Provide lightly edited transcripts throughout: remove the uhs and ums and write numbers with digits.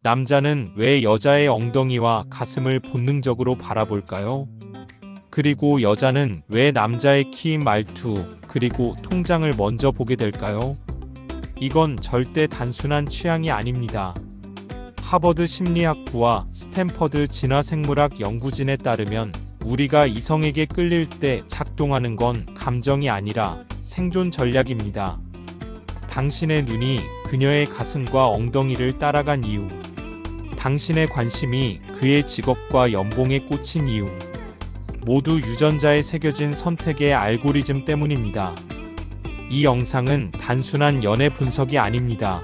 남자는 왜 여자의 엉덩이와 가슴을 본능적으로 바라볼까요? 그리고 여자는 왜 남자의 키, 말투, 그리고 통장을 먼저 보게 될까요? 이건 절대 단순한 취향이 아닙니다. 하버드 심리학부와 스탠퍼드 진화생물학 연구진에 따르면 우리가 이성에게 끌릴 때 작동하는 건 감정이 아니라 생존 전략입니다. 당신의 눈이 그녀의 가슴과 엉덩이를 따라간 이유, 당신의 관심이 그의 직업과 연봉에 꽂힌 이유, 모두 유전자에 새겨진 선택의 알고리즘 때문입니다. 이 영상은 단순한 연애 분석이 아닙니다.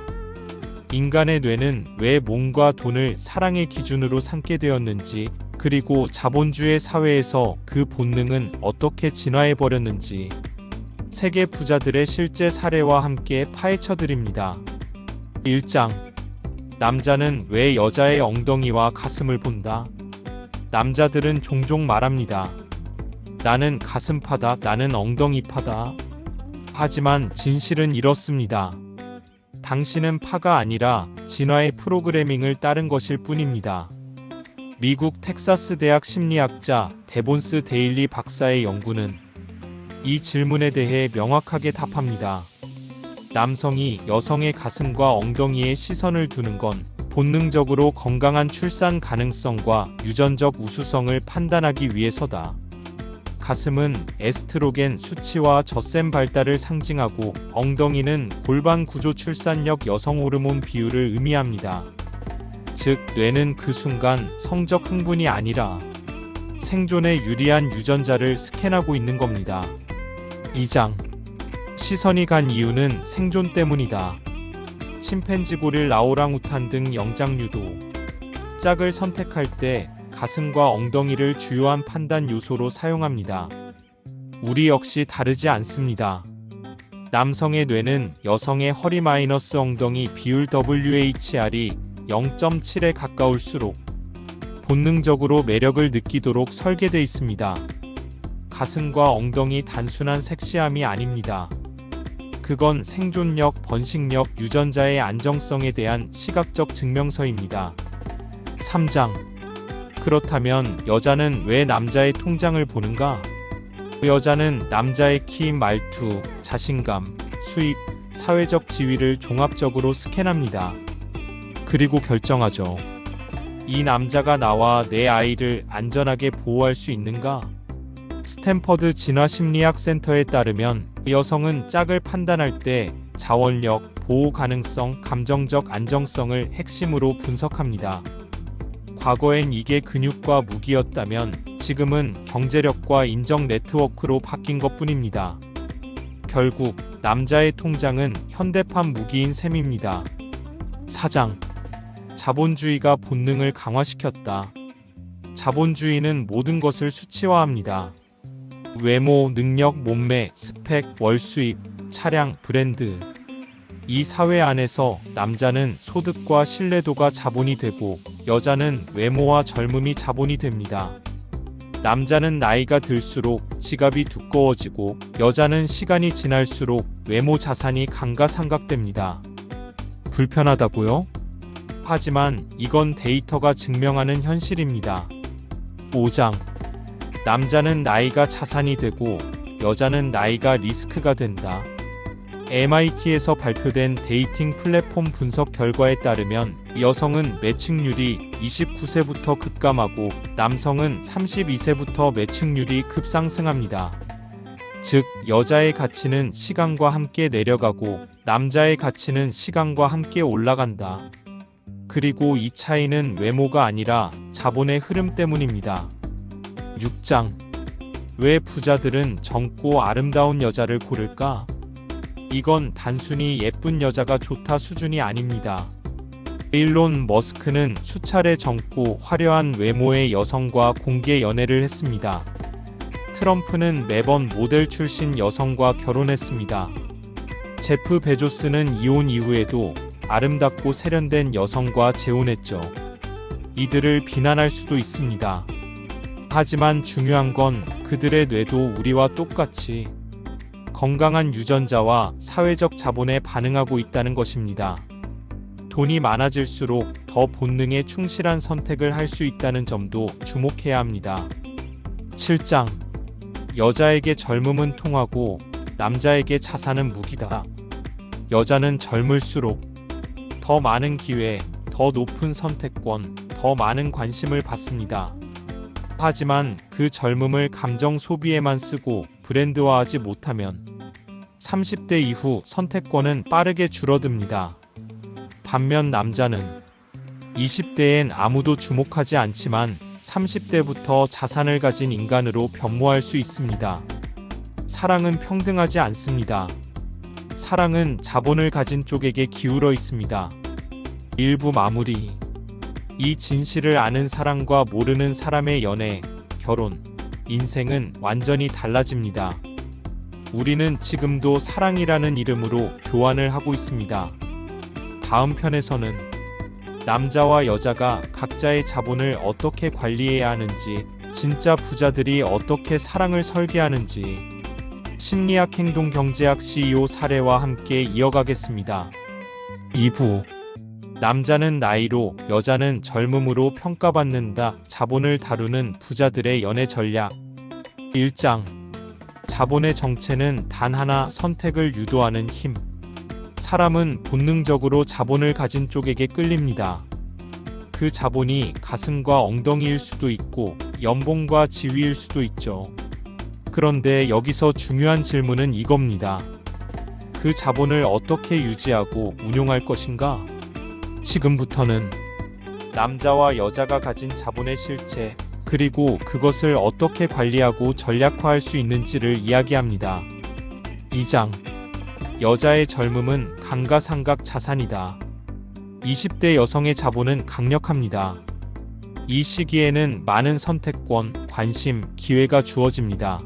인간의 뇌는 왜 몸과 돈을 사랑의 기준으로 삼게 되었는지, 그리고 자본주의 사회에서 그 본능은 어떻게 진화해버렸는지 세계 부자들의 실제 사례와 함께 파헤쳐드립니다. 1장. 남자는 왜 여자의 엉덩이와 가슴을 본다? 남자들은 종종 말합니다. 나는 가슴파다, 나는 엉덩이파다. 하지만 진실은 이렇습니다. 당신은 파가 아니라 진화의 프로그래밍을 따른 것일 뿐입니다. 미국 텍사스 대학 심리학자 데본스 데일리 박사의 연구는 이 질문에 대해 명확하게 답합니다. 남성이 여성의 가슴과 엉덩이에 시선을 두는 건 본능적으로 건강한 출산 가능성과 유전적 우수성을 판단하기 위해서다. 가슴은 에스트로겐 수치와 젖샘 발달을 상징하고 엉덩이는 골반 구조 출산력 여성 호르몬 비율을 의미합니다. 즉, 뇌는 그 순간 성적 흥분이 아니라 생존에 유리한 유전자를 스캔하고 있는 겁니다. 2장. 시선이 간 이유는 생존 때문이다. 침팬지, 고릴라, 오랑우탄 등 영장류도 짝을 선택할 때 가슴과 엉덩이를 주요한 판단 요소로 사용합니다. 우리 역시 다르지 않습니다. 남성의 뇌는 여성의 허리 마이너스 엉덩이 비율 WHR이 0.7에 가까울수록 본능적으로 매력을 느끼도록 설계되어 있습니다. 가슴과 엉덩이 단순한 섹시함이 아닙니다. 그건 생존력, 번식력, 유전자의 안정성에 대한 시각적 증명서입니다. 3장. 그렇다면 여자는 왜 남자의 통장을 보는가? 여자는 남자의 키, 말투, 자신감, 수입, 사회적 지위를 종합적으로 스캔합니다. 그리고 결정하죠. 이 남자가 나와 내 아이를 안전하게 보호할 수 있는가? 스탠퍼드 진화심리학 센터에 따르면 여성은 짝을 판단할 때 자원력, 보호 가능성, 감정적 안정성을 핵심으로 분석합니다. 과거엔 이게 근육과 무기였다면 지금은 경제력과 인정 네트워크로 바뀐 것뿐입니다. 결국 남자의 통장은 현대판 무기인 셈입니다. 4장. 자본주의가 본능을 강화시켰다. 자본주의는 모든 것을 수치화합니다. 외모, 능력, 몸매, 스펙, 월수입, 차량, 브랜드. 이 사회 안에서 남자는 소득과 신뢰도가 자본이 되고 여자는 외모와 젊음이 자본이 됩니다. 남자는 나이가 들수록 지갑이 두꺼워지고 여자는 시간이 지날수록 외모 자산이 감가상각됩니다. 불편하다고요? 하지만 이건 데이터가 증명하는 현실입니다. 5장. 남자는 나이가 자산이 되고 여자는 나이가 리스크가 된다. MIT에서 발표된 데이팅 플랫폼 분석 결과에 따르면 여성은 매칭률이 29세부터 급감하고 남성은 32세부터 매칭률이 급상승합니다. 즉, 여자의 가치는 시간과 함께 내려가고 남자의 가치는 시간과 함께 올라간다. 그리고 이 차이는 외모가 아니라 자본의 흐름 때문입니다. 6장. 왜 부자들은 젊고 아름다운 여자를 고를까? 이건 단순히 예쁜 여자가 좋다 수준이 아닙니다. 일론 머스크는 수차례 젊고 화려한 외모의 여성과 공개 연애를 했습니다. 트럼프는 매번 모델 출신 여성과 결혼했습니다. 제프 베조스는 이혼 이후에도 아름답고 세련된 여성과 재혼했죠. 이들을 비난할 수도 있습니다. 하지만 중요한 건 그들의 뇌도 우리와 똑같이 건강한 유전자와 사회적 자본에 반응하고 있다는 것입니다. 돈이 많아질수록 더 본능에 충실한 선택을 할 수 있다는 점도 주목해야 합니다. 7장. 여자에게 젊음은 통하고 남자에게 자산은 무기다. 여자는 젊을수록 더 많은 기회, 더 높은 선택권, 더 많은 관심을 받습니다. 하지만 그 젊음을 감정 소비에만 쓰고 브랜드화하지 못하면 30대 이후 선택권은 빠르게 줄어듭니다. 반면 남자는 20대엔 아무도 주목하지 않지만 30대부터 자산을 가진 인간으로 변모할 수 있습니다. 사랑은 평등하지 않습니다. 사랑은 자본을 가진 쪽에게 기울어 있습니다. 일부 마무리. 이 진실을 아는 사람과 모르는 사람의 연애, 결혼, 인생은 완전히 달라집니다. 우리는 지금도 사랑이라는 이름으로 교환을 하고 있습니다. 다음 편에서는 남자와 여자가 각자의 자본을 어떻게 관리해야 하는지, 진짜 부자들이 어떻게 사랑을 설계하는지, 심리학 행동경제학 CEO 사례와 함께 이어가겠습니다. 2부. 남자는 나이로, 여자는 젊음으로 평가받는다. 자본을 다루는 부자들의 연애 전략. 1장. 자본의 정체는 단 하나, 선택을 유도하는 힘. 사람은 본능적으로 자본을 가진 쪽에게 끌립니다. 그 자본이 가슴과 엉덩이일 수도 있고 연봉과 지위일 수도 있죠. 그런데 여기서 중요한 질문은 이겁니다. 그 자본을 어떻게 유지하고 운용할 것인가? 지금부터는 남자와 여자가 가진 자본의 실체, 그리고 그것을 어떻게 관리하고 전략화할 수 있는지를 이야기합니다. 2장. 여자의 젊음은 감가상각 자산이다. 20대 여성의 자본은 강력합니다. 이 시기에는 많은 선택권, 관심, 기회가 주어집니다.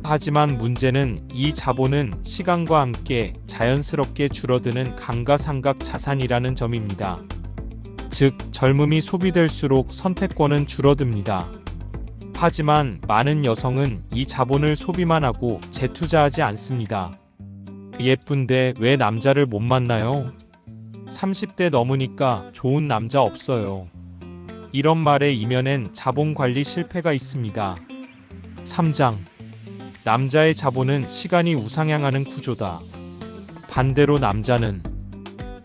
하지만 문제는 이 자본은 시간과 함께 자연스럽게 줄어드는 감가상각 자산이라는 점입니다. 즉, 젊음이 소비될수록 선택권은 줄어듭니다. 하지만 많은 여성은 이 자본을 소비만 하고 재투자하지 않습니다. 예쁜데 왜 남자를 못 만나요? 30대 넘으니까 좋은 남자 없어요. 이런 말의 이면엔 자본관리 실패가 있습니다. 3장. 남자의 자본은 시간이 우상향하는 구조다. 반대로 남자는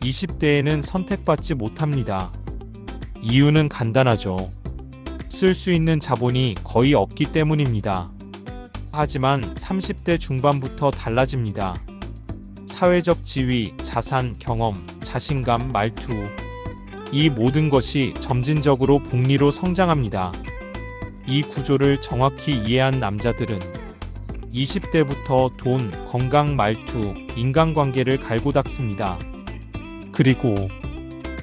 20대에는 선택받지 못합니다. 이유는 간단하죠. 쓸 수 있는 자본이 거의 없기 때문입니다. 하지만 30대 중반부터 달라집니다. 사회적 지위, 자산, 경험, 자신감, 말투, 이 모든 것이 점진적으로 복리로 성장합니다. 이 구조를 정확히 이해한 남자들은 20대부터 돈, 건강, 말투, 인간관계를 갈고 닦습니다. 그리고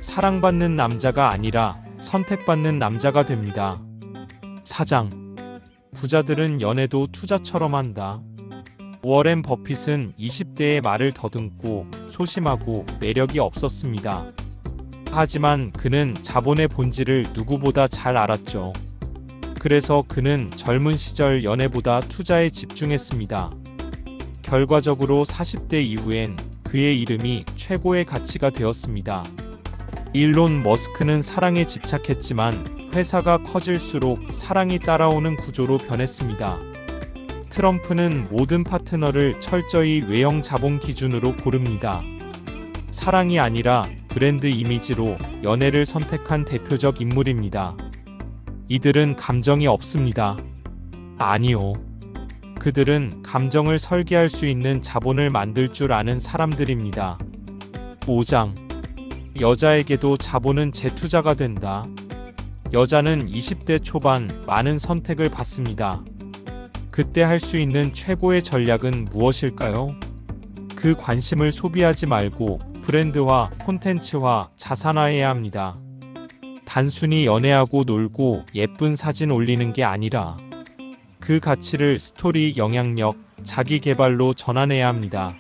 사랑받는 남자가 아니라 선택받는 남자가 됩니다. 4장. 부자들은 연애도 투자처럼 한다. 워렌 버핏은 20대의 말을 더듬고 소심하고 매력이 없었습니다. 하지만 그는 자본의 본질을 누구보다 잘 알았죠. 그래서 그는 젊은 시절 연애보다 투자에 집중했습니다. 결과적으로 40대 이후엔 그의 이름이 최고의 가치가 되었습니다. 일론 머스크는 사랑에 집착했지만 회사가 커질수록 사랑이 따라오는 구조로 변했습니다. 트럼프는 모든 파트너를 철저히 외형 자본 기준으로 고릅니다. 사랑이 아니라 브랜드 이미지로 연애를 선택한 대표적 인물입니다. 이들은 감정이 없습니다. 아니요. 그들은 감정을 설계할 수 있는 자본을 만들 줄 아는 사람들입니다. 5장. 여자에게도 자본은 재투자가 된다. 여자는 20대 초반 많은 선택을 받습니다. 그때 할 수 있는 최고의 전략은 무엇일까요? 그 관심을 소비하지 말고 브랜드화, 콘텐츠화, 자산화해야 합니다. 단순히 연애하고 놀고 예쁜 사진 올리는 게 아니라 그 가치를 스토리, 영향력, 자기 개발로 전환해야 합니다.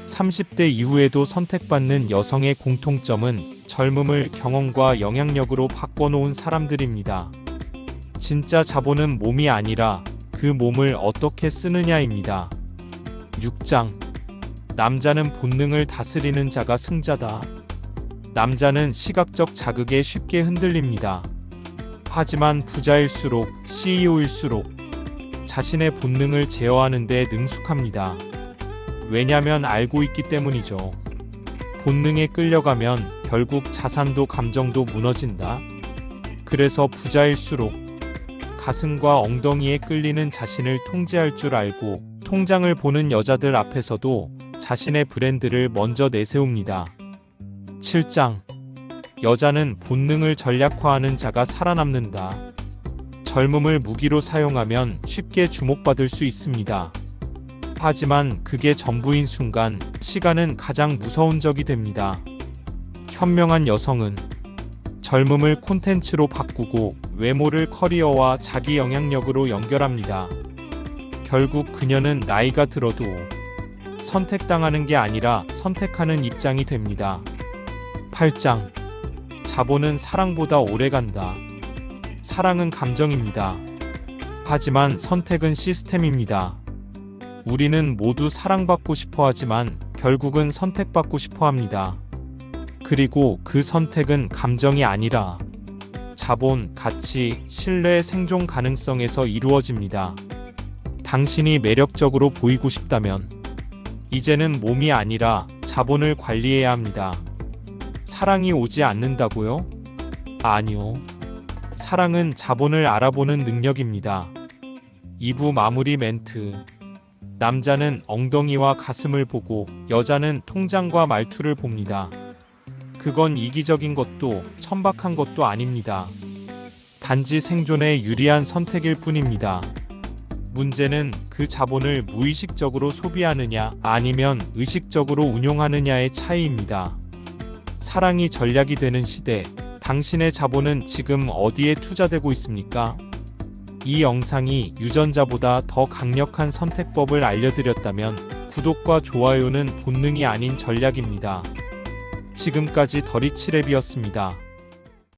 30대 이후에도 선택받는 여성의 공통점은 젊음을 경험과 영향력으로 바꿔놓은 사람들입니다. 진짜 자본은 몸이 아니라 그 몸을 어떻게 쓰느냐입니다. 6장. 남자는 본능을 다스리는 자가 승자다. 남자는 시각적 자극에 쉽게 흔들립니다. 하지만 부자일수록 CEO일수록 자신의 본능을 제어하는 데 능숙합니다. 왜냐면 알고 있기 때문이죠. 본능에 끌려가면 결국 자산도 감정도 무너진다. 그래서 부자일수록 가슴과 엉덩이에 끌리는 자신을 통제할 줄 알고 통장을 보는 여자들 앞에서도 자신의 브랜드를 먼저 내세웁니다. 7장. 여자는 본능을 전략화하는 자가 살아남는다. 젊음을 무기로 사용하면 쉽게 주목받을 수 있습니다. 하지만 그게 전부인 순간 시간은 가장 무서운 적이 됩니다. 현명한 여성은 젊음을 콘텐츠로 바꾸고 외모를 커리어와 자기 영향력으로 연결합니다. 결국 그녀는 나이가 들어도 선택당하는 게 아니라 선택하는 입장이 됩니다. 8장. 자본은 사랑보다 오래간다. 사랑은 감정입니다. 하지만 선택은 시스템입니다. 우리는 모두 사랑받고 싶어 하지만 결국은 선택받고 싶어 합니다. 그리고 그 선택은 감정이 아니라 자본, 가치, 신뢰의 생존 가능성에서 이루어집니다. 당신이 매력적으로 보이고 싶다면 이제는 몸이 아니라 자본을 관리해야 합니다. 사랑이 오지 않는다고요? 아니요. 사랑은 자본을 알아보는 능력입니다. 2부 마무리 멘트. 남자는 엉덩이와 가슴을 보고 여자는 통장과 말투를 봅니다. 그건 이기적인 것도 천박한 것도 아닙니다. 단지 생존에 유리한 선택일 뿐입니다. 문제는 그 자본을 무의식적으로 소비하느냐 아니면 의식적으로 운용하느냐의 차이입니다. 사랑이 전략이 되는 시대, 당신의 자본은 지금 어디에 투자되고 있습니까? 이 영상이 유전자보다 더 강력한 선택법을 알려드렸다면 구독과 좋아요는 본능이 아닌 전략입니다. 지금까지 더리치랩이었습니다.